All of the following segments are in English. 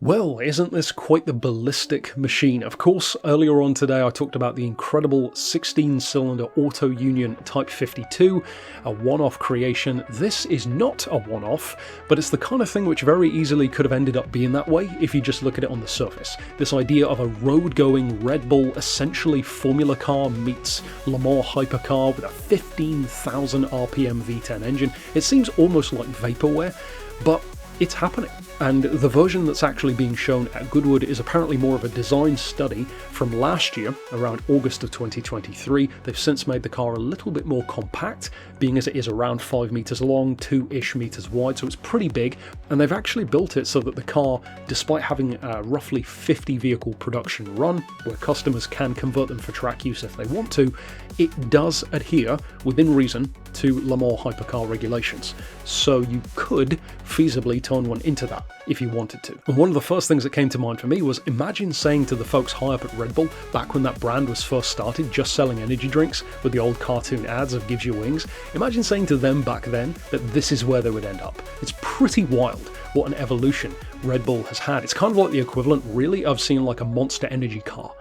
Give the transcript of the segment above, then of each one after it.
Well, isn't this quite the ballistic machine? Of course, earlier on today I talked about the incredible 16-cylinder Auto Union Type 52, a one-off creation. This is not a one-off, but it's the kind of thing which very easily could have ended up being that way if you just look at it on the surface. This idea of a road-going Red Bull, essentially Formula car meets Le Mans Hypercar with a 15,000 RPM V10 engine. It seems almost like vaporware, but it's happening. And the version that's actually being shown at Goodwood is apparently more of a design study from last year, around August of 2023. They've since made the car a little bit more compact, being as it is around 5 meters long, 2-ish meters wide, so it's pretty big. And they've actually built it so that the car, despite having a roughly 50 vehicle production run, where customers can convert them for track use if they want to, it does adhere, within reason, to Le Mans Hypercar regulations. So you could feasibly turn one into that if you wanted to. And one of the first things that came to mind for me was, imagine saying to the folks high up at Red Bull, back when that brand was first started, just selling energy drinks with the old cartoon ads of Gives You Wings, imagine saying to them back then that this is where they would end up. It's pretty wild what an evolution Red Bull has had. It's kind of like the equivalent, really, of seeing like a Monster Energy car.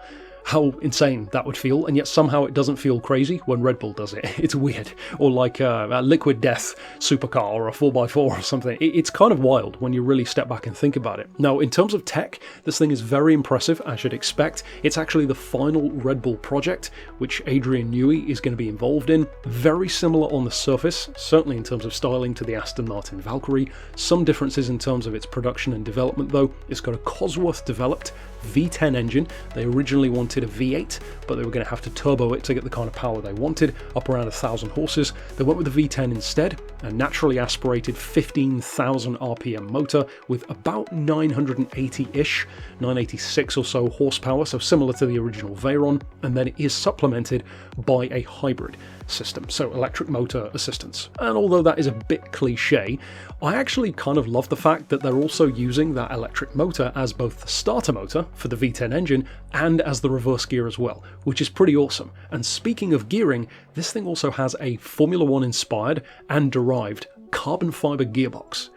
How insane that would feel, and yet somehow it doesn't feel crazy when Red Bull does it. It's weird. Or like a Liquid Death Supercar or a 4x4 or something. It's kind of wild when you really step back and think about it. Now, in terms of tech, this thing is very impressive, as you'd expect. It's actually the final Red Bull project, which Adrian Newey is going to be involved in. Very similar on the surface, certainly in terms of styling to the Aston Martin Valkyrie. Some differences in terms of its production and development though. It's got a Cosworth developed V10 engine. They originally wanted a V8, but they were going to have to turbo it to get the kind of power they wanted, up around 1,000 horses. They went with the V10 instead, a naturally aspirated 15,000 RPM motor with about 980-ish, 986 or so horsepower, so similar to the original Veyron, and then it is supplemented by a hybrid system, so electric motor assistance. And although that is a bit cliche, I actually kind of love the fact that they're also using that electric motor as both the starter motor for the V10 engine and as the reverse gear as well, which is pretty awesome. And speaking of gearing, this thing also has a Formula 1 inspired and derived carbon fiber gearbox.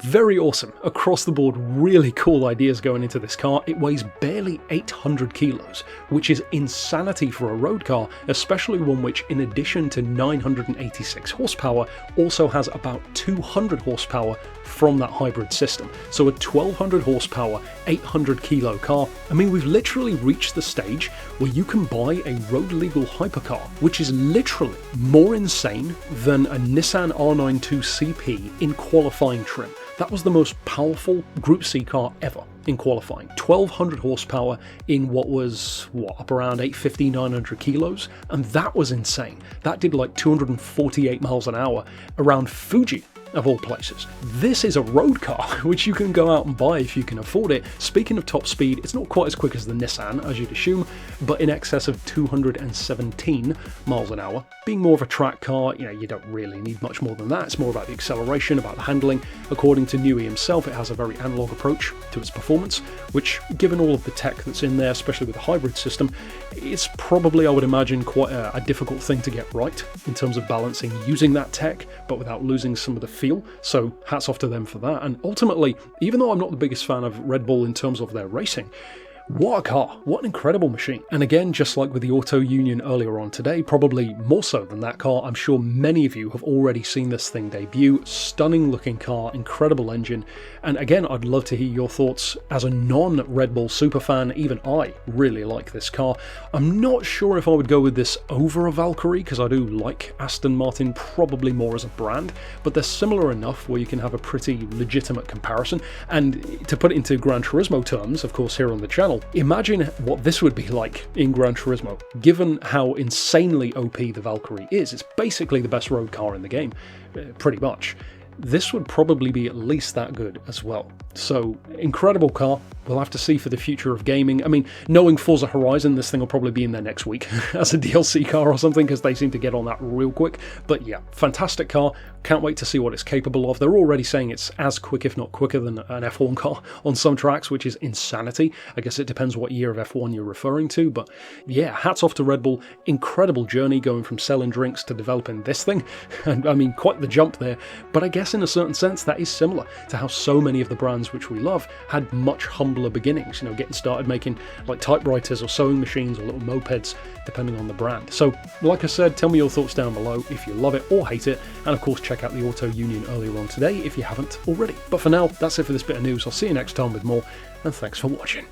Very awesome, across the board, really cool ideas going into this car. It weighs barely 800 kilos, which is insanity for a road car, especially one which, in addition to 986 horsepower, also has about 200 horsepower from that hybrid system. So a 1200 horsepower, 800 kilo car. I mean, we've literally reached the stage where you can buy a road legal hypercar, which is literally more insane than a Nissan R92 CP in qualifying trim. That was the most powerful Group C car ever in qualifying. 1200 horsepower in what was, up around 850, 900 kilos, and that was insane. That did like 248 miles an hour around Fuji, of all places. This is a road car, which you can go out and buy if you can afford it. Speaking of top speed, it's not quite as quick as the Nissan, as you'd assume, but in excess of 217 miles an hour. Being more of a track car, you don't really need much more than that. It's more about the acceleration, about the handling. According to Newey himself, it has a very analog approach to its performance, which, given all of the tech that's in there, especially with the hybrid system, it's probably, I would imagine, quite a difficult thing to get right in terms of balancing using that tech, but without losing some of the feel. So hats off to them for that. And ultimately, even though I'm not the biggest fan of Red Bull in terms of their racing, what a car, what an incredible machine. And again, just like with the Auto Union earlier on today, probably more so than that car, I'm sure many of you have already seen this thing debut. Stunning looking car, incredible engine. And again, I'd love to hear your thoughts. As a non-Red Bull superfan, even I really like this car. I'm not sure if I would go with this over a Valkyrie, because I do like Aston Martin probably more as a brand, but they're similar enough where you can have a pretty legitimate comparison. And to put it into Gran Turismo terms, of course, here on the channel, imagine what this would be like in Gran Turismo. Given how insanely OP the Valkyrie is, it's basically the best road car in the game, pretty much. This would probably be at least that good as well. So, incredible car. We'll have to see for the future of gaming. I mean, knowing Forza Horizon, this thing will probably be in there next week as a DLC car or something, because they seem to get on that real quick. But yeah, fantastic car. Can't wait to see what it's capable of. They're already saying it's as quick, if not quicker, than an F1 car on some tracks, which is insanity. I guess it depends what year of F1 you're referring to. But yeah, hats off to Red Bull. Incredible journey going from selling drinks to developing this thing. And I mean, quite the jump there. But I guess in a certain sense, that is similar to how so many of the brands brands which we love had much humbler beginnings, you know, getting started making like typewriters or sewing machines or little mopeds, depending on the brand. So, like I said, tell me your thoughts down below if you love it or hate it, and of course check out the Auto Union earlier on today if you haven't already. But for now, that's it for this bit of news. I'll see you next time with more, and thanks for watching.